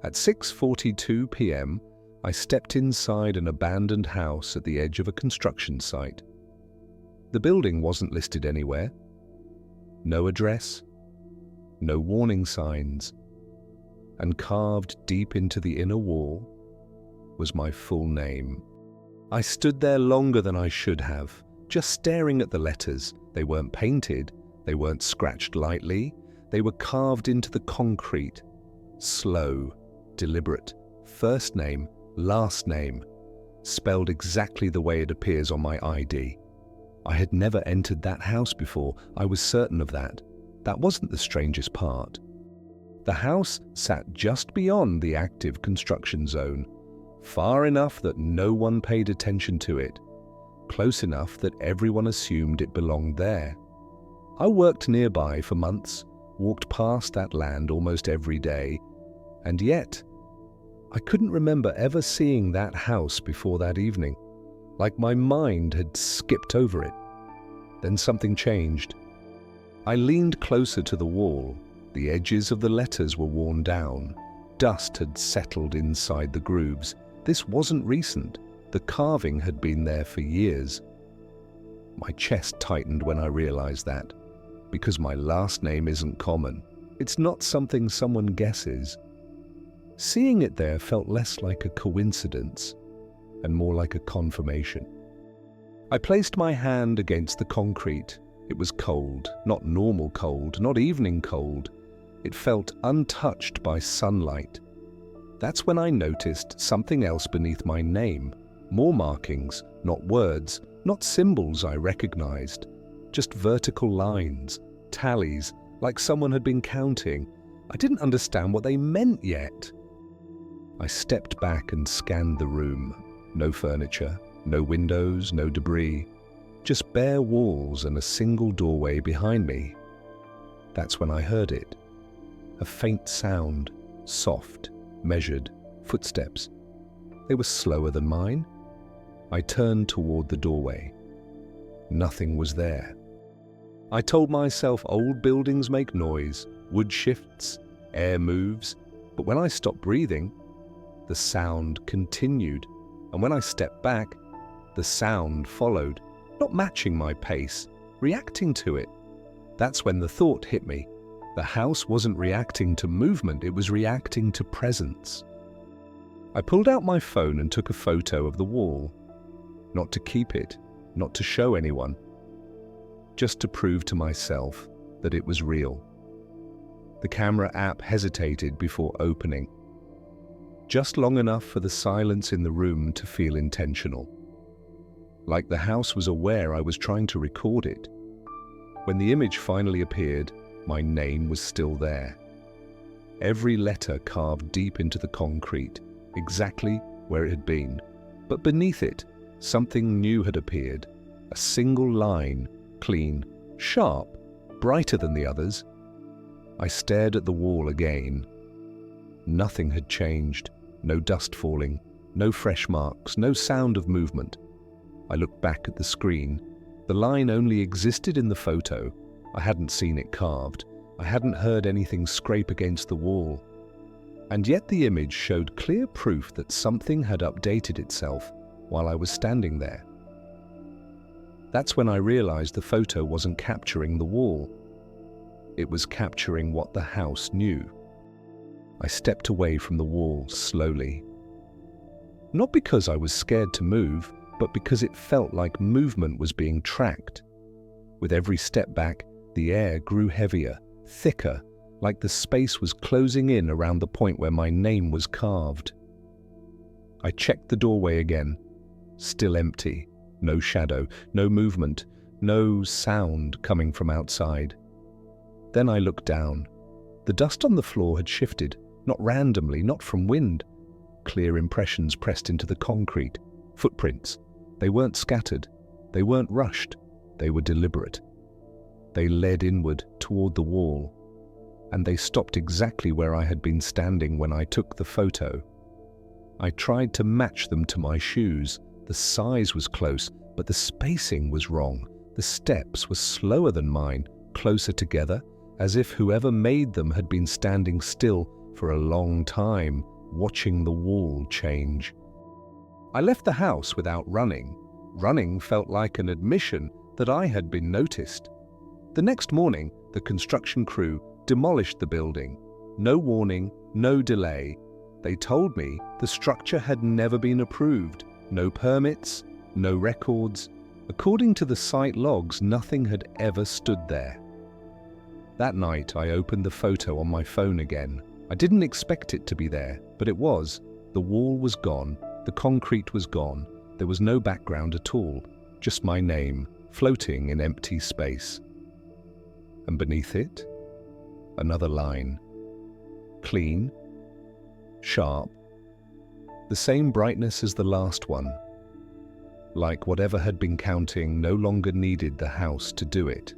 At 6:42 p.m., I stepped inside an abandoned house at the edge of a construction site. The building wasn't listed anywhere. No address, no warning signs, and carved deep into the inner wall was my full name. I stood there longer than I should have, just staring at the letters. They weren't painted, they weren't scratched lightly, they were carved into the concrete. Slow, deliberate, first name, last name, spelled exactly the way it appears on my ID. I had never entered that house before, I was certain of that. That wasn't the strangest part. The house sat just beyond the active construction zone, far enough that no one paid attention to it, close enough that everyone assumed it belonged there. I worked nearby for months, walked past that land almost every day, and yet I couldn't remember ever seeing that house before that evening, like my mind had skipped over it. Then something changed. I leaned closer to the wall. The edges of the letters were worn down. Dust had settled inside the grooves. This wasn't recent. The carving had been there for years. My chest tightened when I realized that, because my last name isn't common. It's not something someone guesses. Seeing it there felt less like a coincidence and more like a confirmation. I placed my hand against the concrete. It was cold, not normal cold, not evening cold. It felt untouched by sunlight. That's when I noticed something else beneath my name. More markings, not words, not symbols I recognized. Just vertical lines, tallies, like someone had been counting. I didn't understand what they meant yet. I stepped back and scanned the room. No furniture, no windows, no debris. Just bare walls and a single doorway behind me. That's when I heard it. A faint sound, soft, measured, footsteps. They were slower than mine. I turned toward the doorway. Nothing was there. I told myself old buildings make noise, wood shifts, air moves, but when I stopped breathing, the sound continued, and when I stepped back, the sound followed, not matching my pace, reacting to it. That's when the thought hit me. The house wasn't reacting to movement, it was reacting to presence. I pulled out my phone and took a photo of the wall. Not to keep it, not to show anyone, just to prove to myself that it was real. The camera app hesitated before opening, just long enough for the silence in the room to feel intentional. Like the house was aware I was trying to record it. When the image finally appeared, my name was still there. Every letter carved deep into the concrete, exactly where it had been. But beneath it, something new had appeared. A single line, clean, sharp, brighter than the others. I stared at the wall again. Nothing had changed. No dust falling, no fresh marks, no sound of movement. I looked back at the screen. The line only existed in the photo. I hadn't seen it carved. I hadn't heard anything scrape against the wall. And yet the image showed clear proof that something had updated itself while I was standing there. That's when I realized the photo wasn't capturing the wall. It was capturing what the house knew. I stepped away from the wall slowly. Not because I was scared to move, but because it felt like movement was being tracked. With every step back, the air grew heavier, thicker, like the space was closing in around the point where my name was carved. I checked the doorway again. Still empty. No shadow, no movement, no sound coming from outside. Then I looked down. The dust on the floor had shifted, not randomly, not from wind. Clear impressions pressed into the concrete. Footprints. They weren't scattered. They weren't rushed. They were deliberate. They led inward toward the wall, and they stopped exactly where I had been standing when I took the photo. I tried to match them to my shoes. The size was close, but the spacing was wrong. The steps were slower than mine, closer together, as if whoever made them had been standing still for a long time, watching the wall change. I left the house without running. Running felt like an admission that I had been noticed. The next morning, the construction crew demolished the building. No warning, no delay. They told me the structure had never been approved. No permits, no records. According to the site logs, nothing had ever stood there. That night, I opened the photo on my phone again. I didn't expect it to be there, but it was. The wall was gone, the concrete was gone. There was no background at all, just my name, floating in empty space. And beneath it, another line. Clean, sharp, the same brightness as the last one. Like whatever had been counting no longer needed the house to do it.